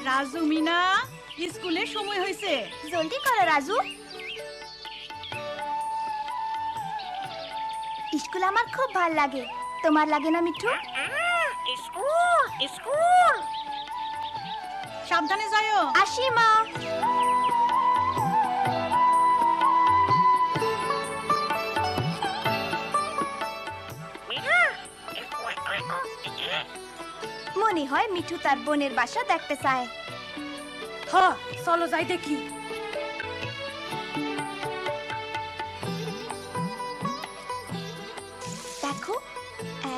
রাজু মিনা স্কুলে সময় হয়েছে, জলদি করো রাজু। স্কুল আমার খুব ভাল লাগে, তোমার লাগে না মিঠু? স্কুল স্কুল সাবধানে যাও। আসি মা। মনে হয় মিঠু তার বোনের বাসা দেখতে চায়। হ্যাঁ, চলো যাই দেখি। দেখো,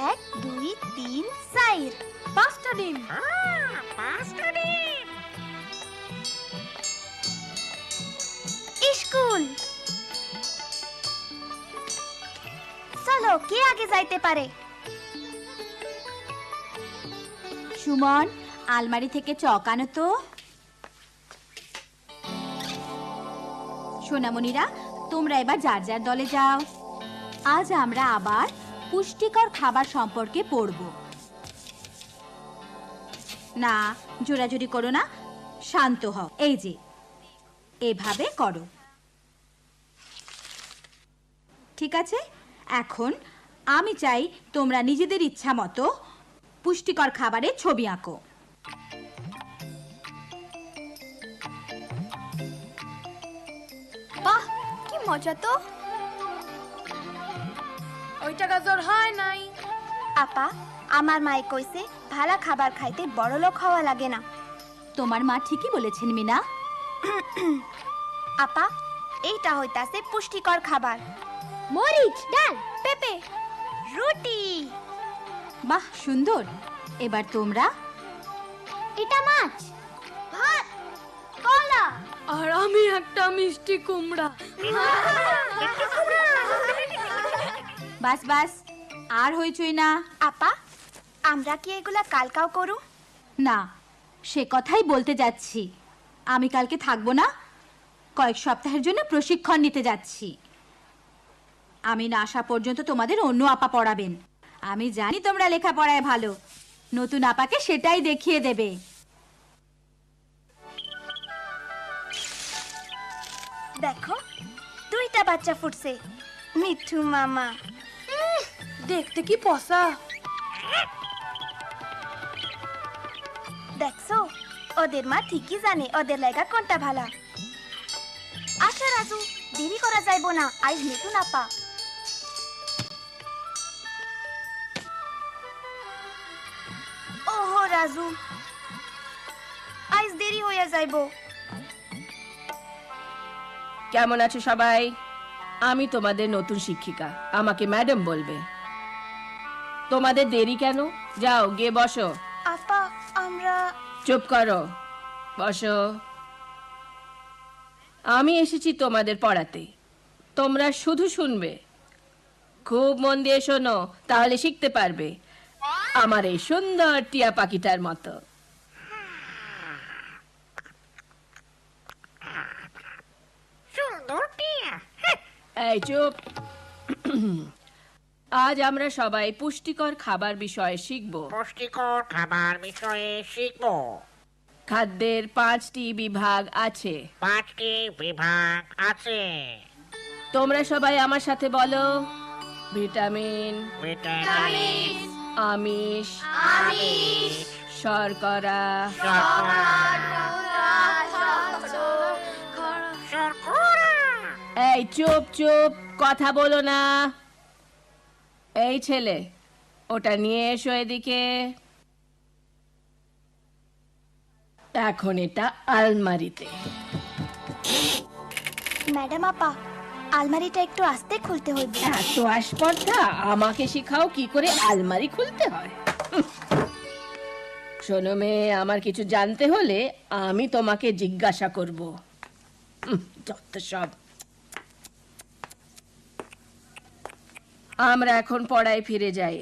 1 2 3 4 5টা ডিম। পাঁচটা ডিম। স্কুল। চলো, কে আগে যাইতে পারে? সুমন, আলমারি থেকে চক আনো তো। সোনামণিরা, তোমরা এবার যার যার দলে যাও। আজ আমরা আবার পুষ্টিকর খাবার সম্পর্কে পড়ব। না, জোরাজুরি করো না, শান্ত হও। এই যে এভাবে করো, ঠিক আছে? এখন আমি চাই তোমরা নিজেদের ইচ্ছা মতো পুষ্টিকর খাবারের ছবি আঁকো। বাহ, কি মজা তো। ওইটা গাজর হয় নাই। আপা, আমার মায়ে কইছে ভালা খাবার খাইতে বড়লোক হওয়া লাগে না। তোমার মা ঠিকই বলেছেন মিনা। আপা, এইটা হইতাছে পুষ্টিকর খাবার। মরিচ, ডাল, পেঁপে, রুটি। বাহ, সুন্দর। এবার তোমরা। এটা মাছ, ভাত, কলা। আর আমি একটা মিষ্টি কুমড়া। বাস বাস, আর হইচই না। আপা, আমরা কি এগুলা কালকাও করু? না, সে কথাই বলতে যাচ্ছি। আমি কালকে থাকবো না, কয়েক সপ্তাহের জন্য প্রশিক্ষণ নিতে যাচ্ছি। আমি না আসা পর্যন্ত তোমাদের অন্য আপা পড়াবেন। আমি জানি তোমরা লেখাপড়ায় ভালো, নতুন আপাকে সেটাই দেখিয়ে দেবে। দেখো, 2টা বাচ্চা ফুটছে। মিঠু মামা দেখতে কি পসা। দেখছো, ওদের মা ঠিকই জানে ওদের লাগা কোনটা ভালা। আচ্ছা রাজু, দেরি করা যাইবো না, আইজ মিঠু না পা। ওহো রাজু, আইজ দেরি হইয়া যাইবো। কেমন আছো সবাই? আমি তোমাদের নতুন শিক্ষিকা, আমাকে ম্যাডাম বলবে। তোমাদের দেরি কেন? যাও গিয়ে বসো। আপা, আমরা। চুপ করো, বসো। আমি এসেছি তোমাদের পড়াতে, তোমরা শুধু শুনবে। খুব মন দিয়ে শোনো, তাহলে শিখতে পারবে, আমার এই সুন্দর টিয়া পাখিটার মতো। সুন্দর টিয়া। এই চুপ। আজ আমরা সবাই পুষ্টিকর খাবার বিষয়ে শিখব। পুষ্টিকর খাবার বিষয়ে শিখবো। খাদ্যের 5টি বিভাগ আছে। 5টি বিভাগ আছে। তোমরা সবাই আমার সাথে বলো। ভিটামিন, ভিটামিন, আমিষ, শর্করা, শর্করা। এই চুপ চুপ, কথা বলো না। এই ছেলে, ওটা নিয়ে এসো এদিকে। এখন এটা আলমারিতে। ম্যাডাম আপা, আলমারিটা একটু আস্তে খুলতে হইবে। এত আসপর্দা, আমাকে শিখাও কি করে আলমারি খুলতে হয়। শোনো মেয়ে, আমার কিছু জানতে হলে আমি তোমাকে জিজ্ঞাসা করব। যত সব। আমরা এখন পড়ায় ফিরে যাই।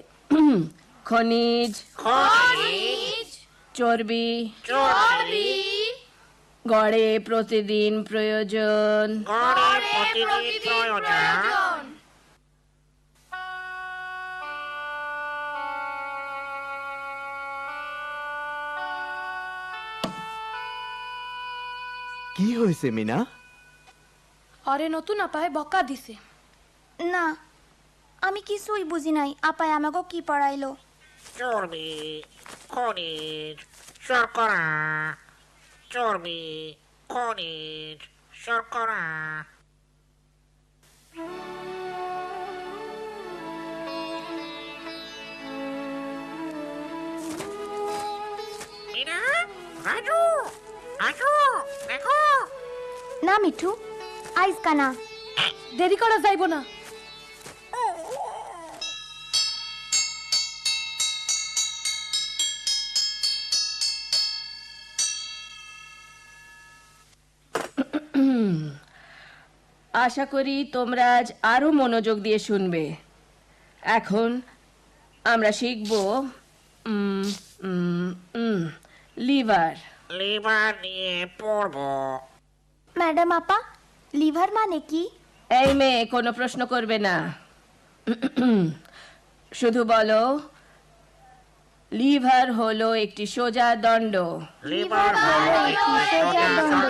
খনিজ, চর্বি, গড়ে প্রতিদিন প্রয়োজন। কি হয়েছে মিনা? অরে নতুন আপায় বকা দিছে। না, আমি কিছুই বুঝি নাই আপায় আমাকে কি পড়াইলো। চর্বি, খনিজ, শর্করা। চর্বি, খনিজ, শর্করা। মিনা, রাজু, আসো, দেখো। না মিঠু, আইজ কানা। দেরি করা যাইব না। আশা করি তোমরা আজ আরো মনোযোগ দিয়ে শুনবে। এখন আমরা শিখব লিভার। লিভার নিয়ে পড়বো। ম্যাডাম আপা, লিভার মানে কি? এই মেয়ে কোনো প্রশ্ন করবে না, শুধু বলো লিভার হলো একটি সোজা দণ্ড। লিভার হলো একটি সোজা দণ্ড।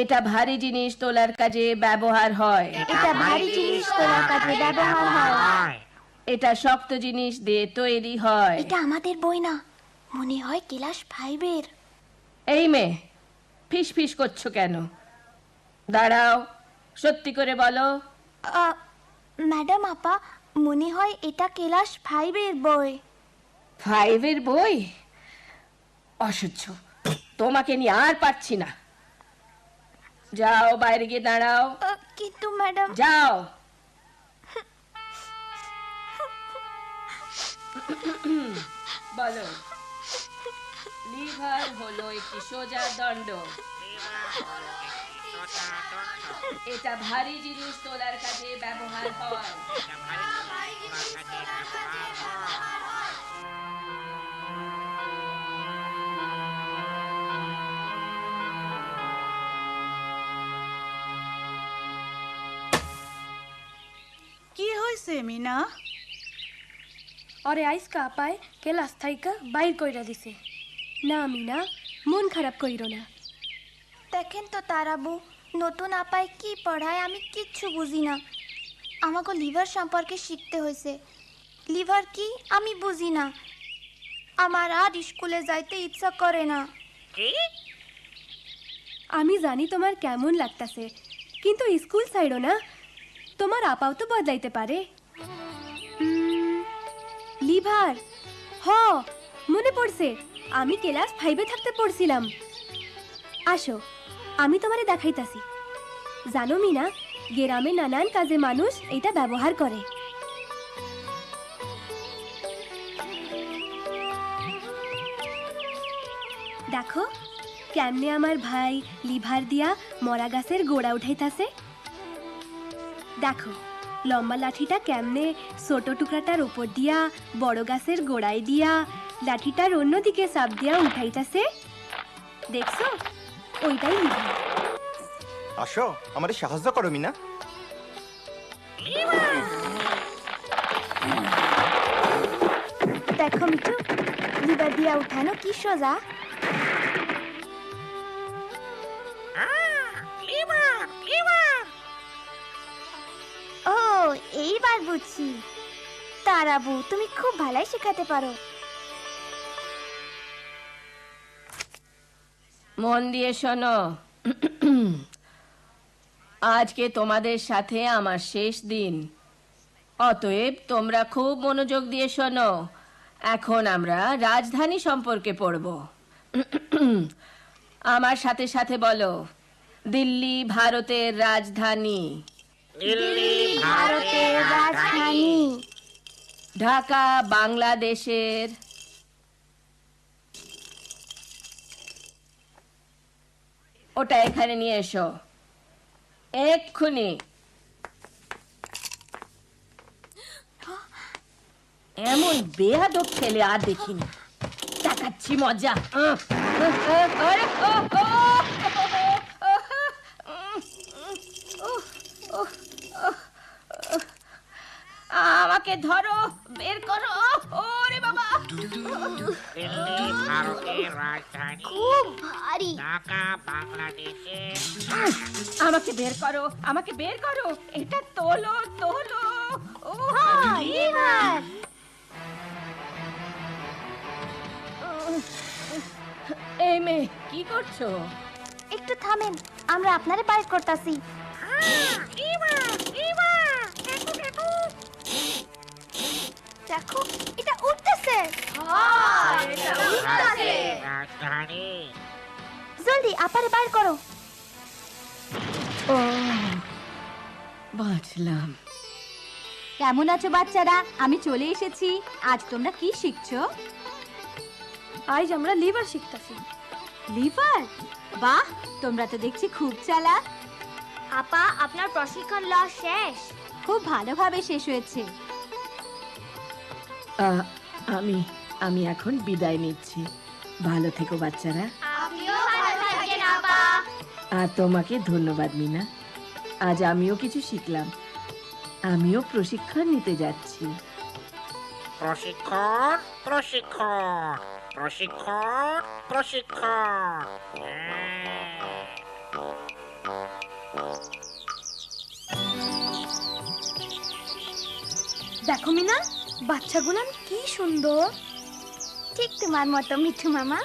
এটা ভারী জিনিস তোলার কাজে ব্যবহার হয়। এটা ভারী জিনিস তোলার কাজে ব্যবহার হয়। এটা শক্ত জিনিস দিয়ে তৈরি হয়। এটা আমাদের বই না, মনে হয় ক্লাস 5-এর। এই মেয়ে ফিস ফিস করছো কেন? দাঁড়াও, সত্যি করে বলো। ম্যাডাম আপা, মনে হয় এটা ক্লাস 5-এর বই। 5-এর বই? অসহ্য, তোমাকে নিয়ে আর পারছি না। যাও বাইরে গিয়ে দাঁড়াও। কিন্তু ম্যাডাম, যাও। বলো, লিভার হলো একটি সোজা দণ্ড। এটা ভারী জিনিস তোলার কাজে ব্যবহার হয়। কি হয়েছে মিনা? অরে আইসকা আপায় ক্লাস থাইকা বাইর কইরা দিছে। না মিনা, মন খারাপ কইরো না। দেখেন তো তারাবু, নতুন আপায় কি পড়ায় আমি কিচ্ছু বুঝি না। আমাকে লিভার সম্পর্কে শিখতে হয়েছে। লিভার কি আমি বুঝি না। আমার আর স্কুলে যাইতে ইচ্ছা করে না। কি? আমি জানি তোমার কেমন লাগতাছে, কিন্তু স্কুল ছাইড়ো না। তোমার আপাও তো বদলাইতে পারে। লিভার, হ মনে পড়ছে, আমি ক্লাস 5-এ থাকতে পড়ছিলাম। আসো, আমি তোমারে দেখাইতাছি। জানো মিনা, গ্রামে নানান কাজে মানুষ এটা ব্যবহার করে। দেখো কেমনে আমার ভাই লিভার দিয়া মরা গাছের গোড়া উঠাইতাছে। দেখো লম্বা লাঠিটা কেমনে ছোট টুকরাটার উপর দিয়া বড় গাছের গোড়ায় দিয়া লাঠিটার অন্যদিকে চাপ দিয়া উঠাইতাছে। দেখছো, ওইটাই লিভার। আসো, আমাদের সাহায্য করো মিনা। দেখো মিঠু, লিভার দিয়া উঠানো কি সোজা। Liver, liver. ও, এইবার বুঝছি। তারাবু, তুমি খুব ভালোই শেখাতে পারো। মন দিয়ে শোনো, আজকে তোমাদের সাথে আমার শেষ দিন। অতএব তোমরা খুব মনোযোগ দিয়ে শোনো। এখন আমরা রাজধানী সম্পর্কে পড়ব। আমার সাথে সাথে বলো, দিল্লি ভারতের রাজধানী। দিল্লি ভারতের রাজধানী। ঢাকা বাংলাদেশের। ওটা এখানে নিয়ে এসো এক্ষুনি। এমন বেয়াদব ছেলে আর দেখিনি। দেখাচ্ছি মজা। আমাকে ধরো, বের করো। ওরে বাবা, দিল্লি ভারতের রাজধানী, খুব ভারী। ঢাকা বাংলাদেশে। আমাকে বের করো, আমাকে বের করো, এটা তোলো তোলো। ও লিভার। এই মেয়ে কি করছো? একটু থামেন, আমরা আপনারে বাইর করতাছি। দেখো, এটা উঠতেছে। ভারতের রাজধানী। জলদি আপারে বাইর করো। ও বাঁচলাম। কেমন আছো বাচ্চারা? আমি চলে এসেছি। আজ তোমরা কি শিখছো? আজ আমরা লিভার শিখতাছি। লিভার? বাহ, তোমরা তো দেখছি খুব চালাক। আপা, আপনার প্রশিক্ষণ লওয়া শেষ। খুব ভালোভাবে শেষ হয়েছে। আমি আমি এখন বিদায় নিচ্ছি। ভালো থেকো বাচ্চারা। আপনিও ভালো থাকেন আপা। আর তোমাকে ধন্যবাদ মিনা। আজ আমিও কিছু শিখলাম। আমিও প্রশিক্ষণ নিতে যাচ্ছি। প্রশিক্ষণ, প্রশিক্ষণ, প্রশিক্ষণ, প্রশিক্ষণ। দেখো মিনা, বাচ্চাগুলো কি সুন্দর। ঠিক তোমার মতো মিঠু মামা।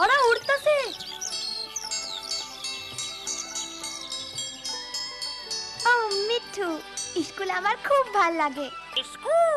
ওরা উড়তাছে। ও মিঠু, স্কুল আমার খুব ভাল লাগে। স্কুল